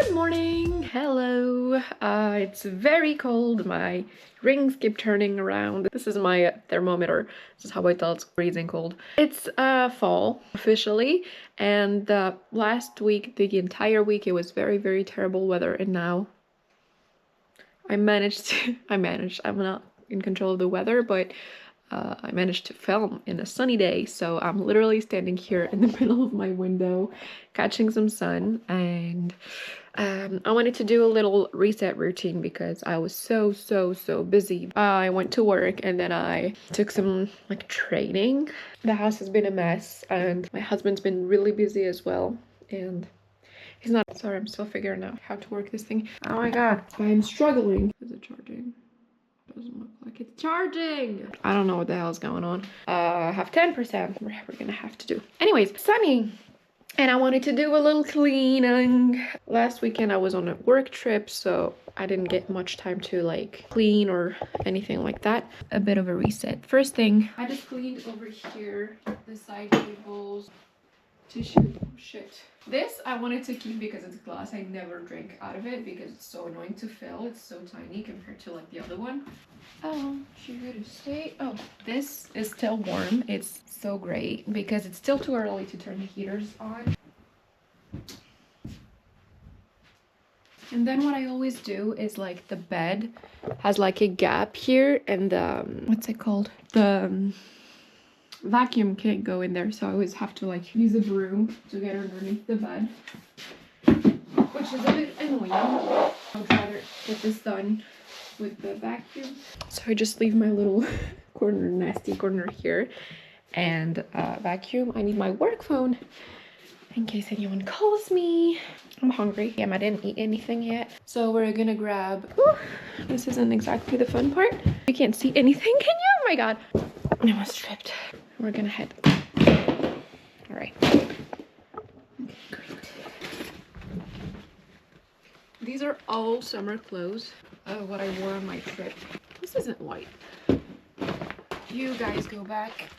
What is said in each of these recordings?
Good morning. Hello. It's very cold. My rings keep turning around. This is my thermometer. This is how I tell it's freezing cold. It's fall officially, and last week, the entire week, it was very, very terrible weather, and now I'm not in control of the weather, but I managed to film in a sunny day, so I'm literally standing here in the middle of my window catching some sun, and I wanted to do a little reset routine because I was so busy. I went to work and then I took some like training. The house has been a mess and my husband's been really busy as well, and he's not. Sorry, I'm still figuring out how to work this thing. Oh my god, I'm struggling. Is it charging? Doesn't look like it's charging. I don't know what the hell is going on. I have 10%. We're gonna have to do. Anyways, sunny. And I wanted to do a little cleaning. Last weekend I was on a work trip, so I didn't get much time to like clean or anything like that. A bit of a reset. First thing, I just cleaned over here, the side tables, tissue, shit. This I wanted to keep because it's glass. I never drink out of it because it's so annoying to fill. It's so tiny compared to like the other one. Oh, she here to stay. Oh, this is still warm. It's so great because it's still too early to turn the heaters on. And then what I always do is like the bed has like a gap here, and what's it called? The vacuum can't go in there, so I always have to like use a broom to get underneath the bed, which is a bit annoying. I would rather get this done with the vacuum. So I just leave my little nasty corner here and vacuum. I need my work phone in case anyone calls me. I'm hungry. I didn't eat anything yet, so we're gonna grab. This isn't exactly the fun part. You can't see anything, can you? Oh my god, I almost tripped. We're gonna head. All right. Okay, great. These are all summer clothes. Oh, what I wore on my trip. This isn't white. You guys go back.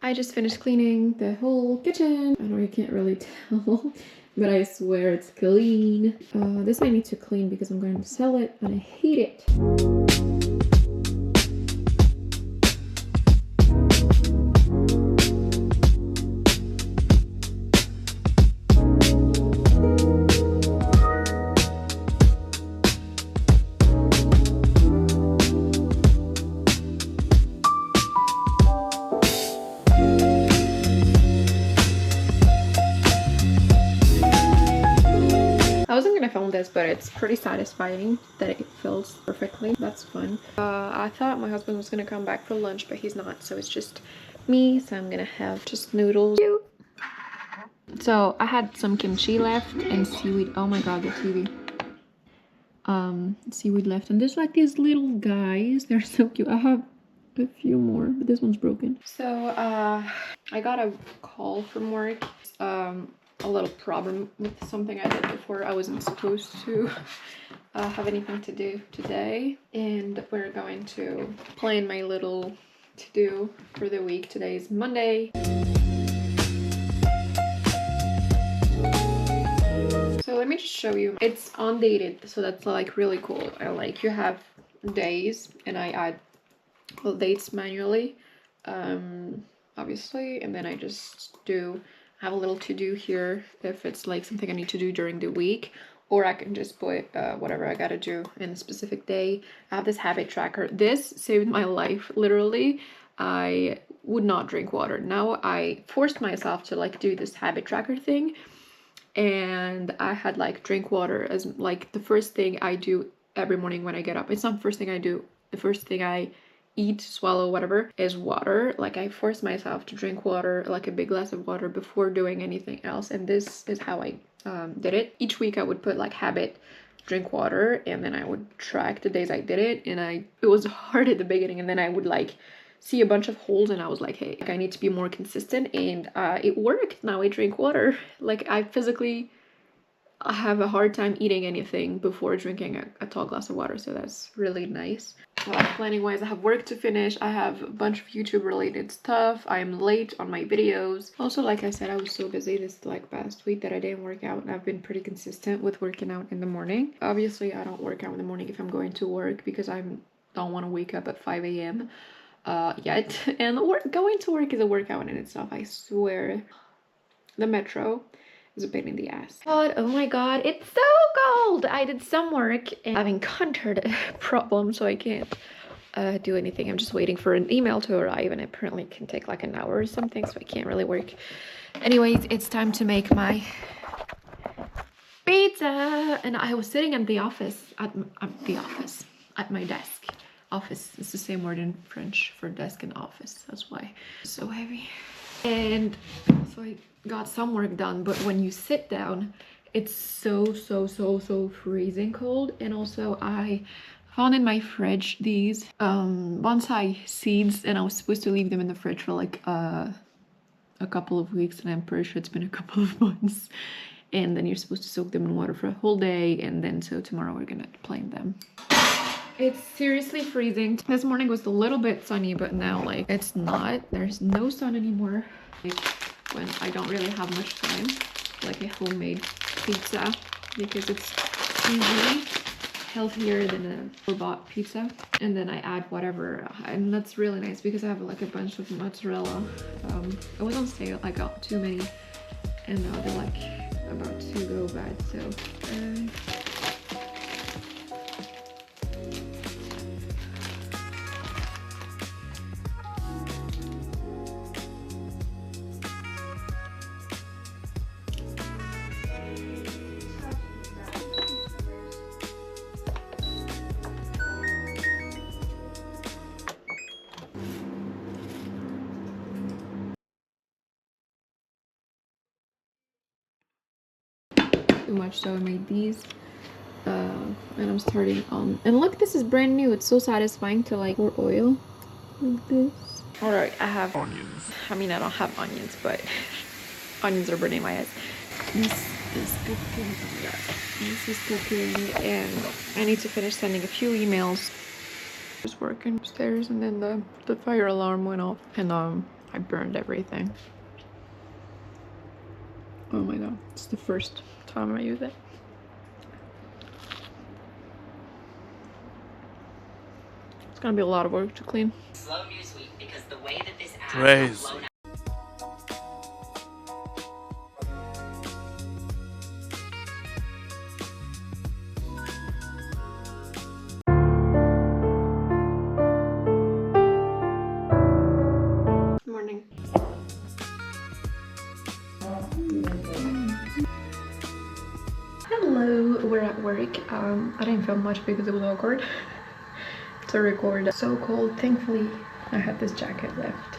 I just finished cleaning the whole kitchen. I know you can't really tell, but I swear it's clean. This I need to clean because I'm going to sell it and I hate it. I wasn't gonna film this, but it's pretty satisfying that it fills perfectly. That's fun. I thought my husband was gonna come back for lunch, but he's not, so it's just me, so I'm gonna have just noodles. So I had some kimchi left and seaweed. Oh my god, the TV. Seaweed left, and there's like these little guys. They're so cute. I have a few more, but this one's broken. So I got a call from work. A little problem with something I did before. I wasn't supposed to have anything to do today, and we're going to plan my little to-do for the week. Today is Monday. So let me just show you. It's undated, so that's like really cool. I like you have days, and I add all dates manually, obviously, and then I just have a little to-do here if it's like something I need to do during the week, or I can just put whatever I gotta do in a specific day. I have this habit tracker. This saved my life, literally. I would not drink water. Now I forced myself to like do this habit tracker thing, and I had like drink water as like the first thing I do every morning when I get up. It's not the first thing I do. The first thing I eat, swallow, whatever, is water. Like I force myself to drink water, like a big glass of water before doing anything else, and this is how I did it. Each week I would put like habit drink water, and then I would track the days I did it, and it was hard at the beginning, and then I would like see a bunch of holes, and I was like, hey, I need to be more consistent, and it worked. Now I drink water. Like I have a hard time eating anything before drinking a tall glass of water, so that's really nice. planning wise, I have work to finish. I have a bunch of YouTube related stuff. I'm late on my videos. Also, like I said, I was so busy this like past week that I didn't work out, and I've been pretty consistent with working out in the morning. Obviously, I don't work out in the morning if I'm going to work because I don't want to wake up at 5 a.m. Yet. And going to work is a workout in itself, I swear. The metro is a pain in the ass. God, oh my god, it's so cold! I did some work and I've encountered a problem, so I can't do anything. I'm just waiting for an email to arrive, and apparently it can take like an hour or something, so I can't really work. Anyways, it's time to make my pizza, and I was sitting at the office, at my desk. Office is the same word in French for desk and office, that's why it's so heavy. And so I got some work done, but when you sit down, it's so freezing cold. And also I found in my fridge these bonsai seeds, and I was supposed to leave them in the fridge for like a couple of weeks, and I'm pretty sure it's been a couple of months. And then you're supposed to soak them in water for a whole day, and then so tomorrow we're gonna plant them. It's seriously freezing. This morning was a little bit sunny, but now like it's not. There's no sun anymore. Like when I don't really have much time, like a homemade pizza, because it's easily healthier than a store-bought pizza. And then I add whatever, and that's really nice because I have like a bunch of mozzarella. It was on sale. I got too many, and now they're like about to go bad. So. Too much, so I made these and I'm starting on, and look, this is brand new. It's so satisfying to like pour oil like this. All right, I have onions. I mean, I don't have onions, but onions are burning my eyes. This is cooking. This is cooking, and I need to finish sending a few emails. Just working upstairs, and then the fire alarm went off, and I burned everything. Oh my god, it's the first time I use it. It's gonna be a lot of work to clean. Slow news week, because the way that this app has blown up. Good morning. Hello, we're at work. I didn't film much because it was awkward to record. It's so cold. Thankfully, I had this jacket left.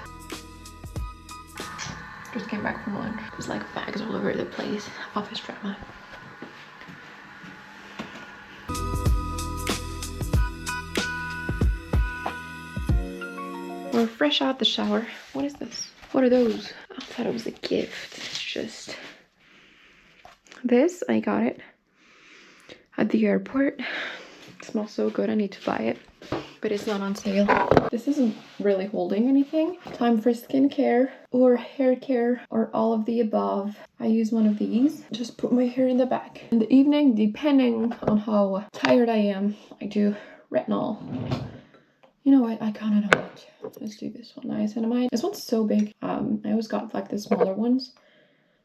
Just came back from lunch. There's like bags all over the place. Office drama. We're fresh out the shower. What is this? What are those? I thought it was a gift. It's just this. I got it at the airport. It smells so good. I need to buy it, but it's not on sale. This isn't really holding anything. Time for skincare or hair care or all of the above. I use one of these. Just put my hair in the back. In the evening, depending on how tired I am, I do retinol. You know what? I kind of know what. Let's do this one. Niacinamide. This one's so big. I always got like the smaller ones.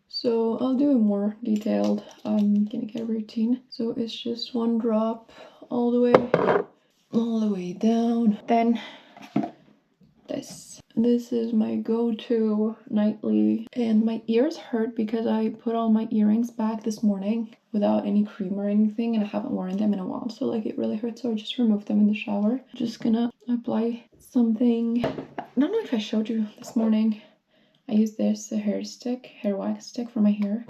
So I'll do a more detailed skincare routine. So it's just one drop all the way down. Then this is my go-to nightly, and my ears hurt because I put all my earrings back this morning without any cream or anything, and I haven't worn them in a while, so like it really hurts. So I just removed them in the shower. Just gonna apply something. I don't know if I showed you this morning. I used this, a hair wax stick for my hair.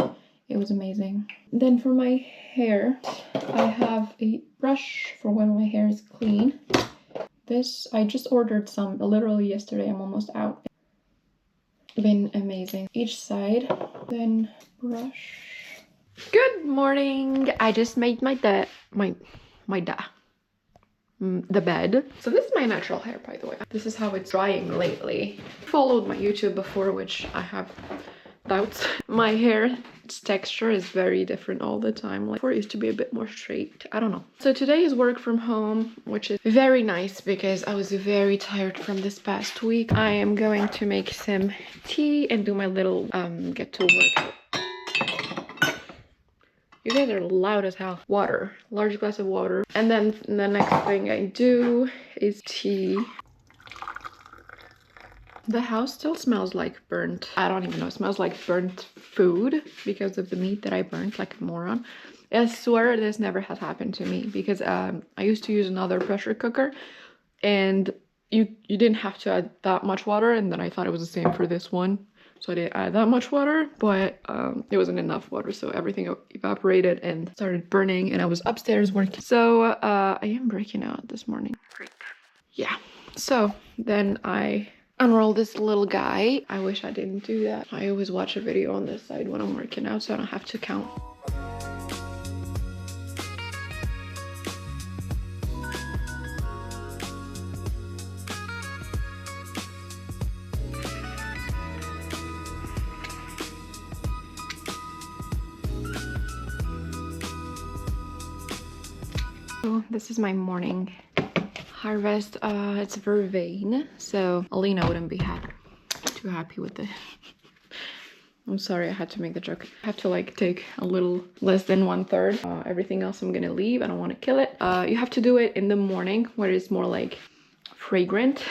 It was amazing. Then for my hair, I have a brush for when my hair is clean. This, I just ordered some literally yesterday. I'm almost out. Been amazing. Each side, then brush. Good morning. I just made my the bed. So this is my natural hair, by the way. This is how it's drying lately. Followed my YouTube before, which I have doubts. My hair's texture is very different all the time. Like before it used to be a bit more straight. I don't know. So today is work from home, which is very nice because I was very tired from this past week. I am going to make some tea and do my little get to work. You guys are loud as hell. Water, large glass of water. And then the next thing I do is tea. The house still smells like burnt, I don't even know, it smells like burnt food because of the meat that I burnt like a moron. I swear this never has happened to me because I used to use another pressure cooker and you didn't have to add that much water, and then I thought it was the same for this one. So I didn't add that much water, but it wasn't enough water, so everything evaporated and started burning, and I was upstairs working. So I am breaking out this morning. Great. Yeah, so then I unroll this little guy. I wish I didn't do that. I always watch a video on this side when I'm working out so I don't have to count. So this is my morning harvest. It's vervain, so Alina wouldn't be too happy with it. I'm sorry, I had to make the joke. I have to like take a little less than 1/3. Everything else I'm gonna leave. I don't want to kill it. You have to do it in the morning where it's more like fragrant.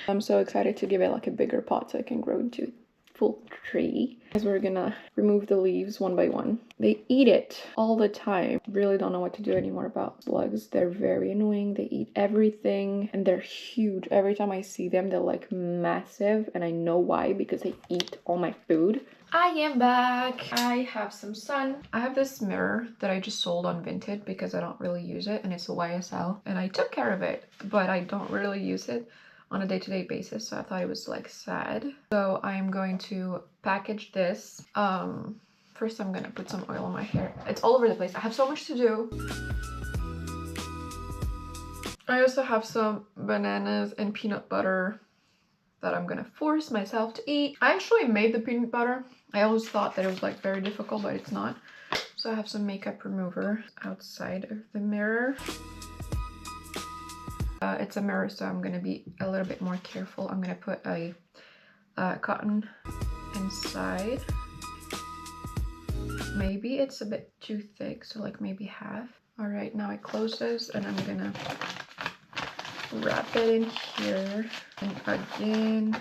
I'm so excited to give it like a bigger pot so it can grow into full tree. As we're gonna remove the leaves one by one. They eat it all the time. Really don't know what to do anymore about slugs. They're very annoying. They eat everything and they're huge. Every time I see them, they're like massive, and I know why, because they eat all my food. I am back. I have some sun. I have this mirror that I just sold on Vinted because I don't really use it, and it's a YSL, and I took care of it, but I don't really use it on a day-to-day basis, so I thought it was like sad. So I am going to package this. First I'm gonna put some oil on my hair. It's all over the place. I have so much to do. I also have some bananas and peanut butter that I'm gonna force myself to eat. I actually made the peanut butter. I always thought that it was like very difficult, but it's not. So I have some makeup remover outside of the mirror. It's a mirror, so I'm gonna be a little bit more careful. I'm gonna put a cotton inside. Maybe it's a bit too thick, so like maybe half. All right, now I close this and I'm gonna wrap it in here and again.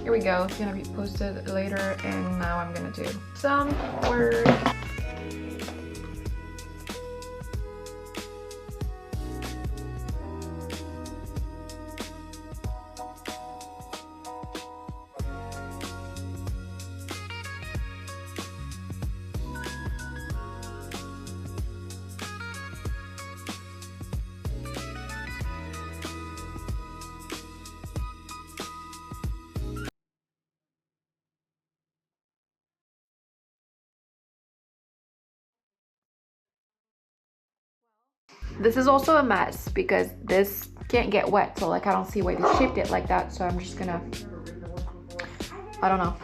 Here we go. It's gonna be posted later, and now I'm gonna do some work. This is also a mess because this can't get wet, so like I don't see why they shaped it like that, so I'm just gonna, I don't know.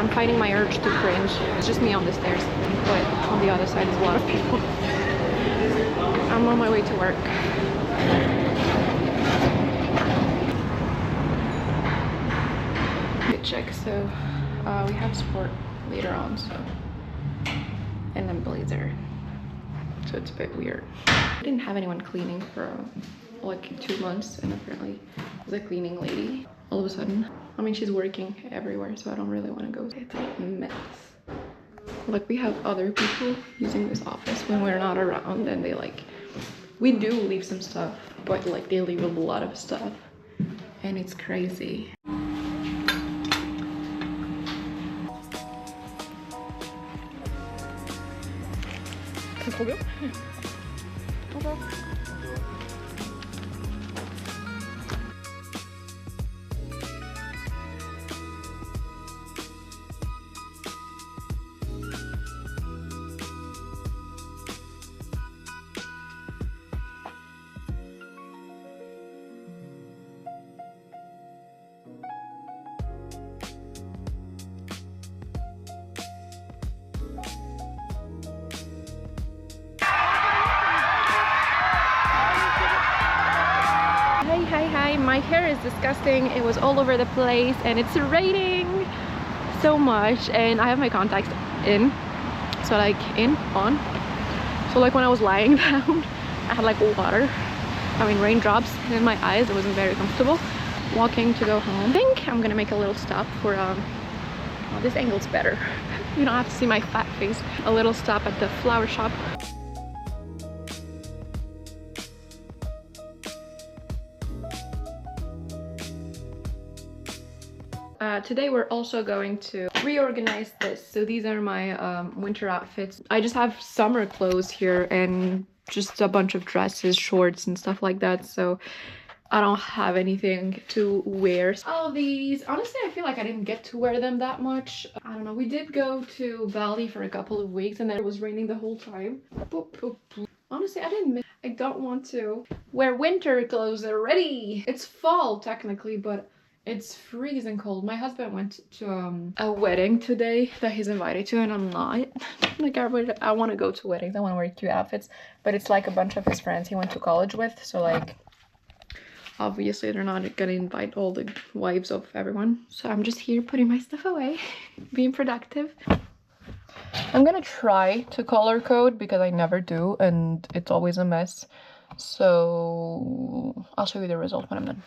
I'm fighting my urge to cringe. It's just me on the stairs, but on the other side is a lot of people. I'm on my way to work. Good check. So we have sport later on, so, and then blazer. So it's a bit weird. I didn't have anyone cleaning for like 2 months, and apparently the cleaning lady all of a sudden, I mean, she's working everywhere, so I don't really want to go. It's a mess. Like, we have other people using this office when we're not around, and they like, we do leave some stuff, but like they leave a lot of stuff, and it's crazy. Hi, my hair is disgusting. It was all over the place, and it's raining so much, and I have my contacts in, so like on, so like when I was lying down I had like water, I mean raindrops in my eyes. It wasn't very comfortable. Walking to go home. I think I'm gonna make a little stop for well, this angle's better. You don't have to see my fat face. A little stop at the flower shop. Today we're also going to reorganize this. So these are my winter outfits. I just have summer clothes here and just a bunch of dresses, shorts and stuff like that. So I don't have anything to wear. All of these, honestly, I feel like I didn't get to wear them that much. I don't know. We did go to Bali for a couple of weeks, and then it was raining the whole time. Boop, boop, boop. Honestly, I don't want to wear winter clothes already. It's fall technically, but it's freezing cold. My husband went to a wedding today that he's invited to, and I'm not. Like, I want to go to weddings. I want to wear cute outfits, but it's like a bunch of his friends he went to college with, so like obviously they're not gonna invite all the wives of everyone. So I'm just here putting my stuff away, being productive. I'm gonna try to color code because I never do, and it's always a mess. So I'll show you the result when I'm done.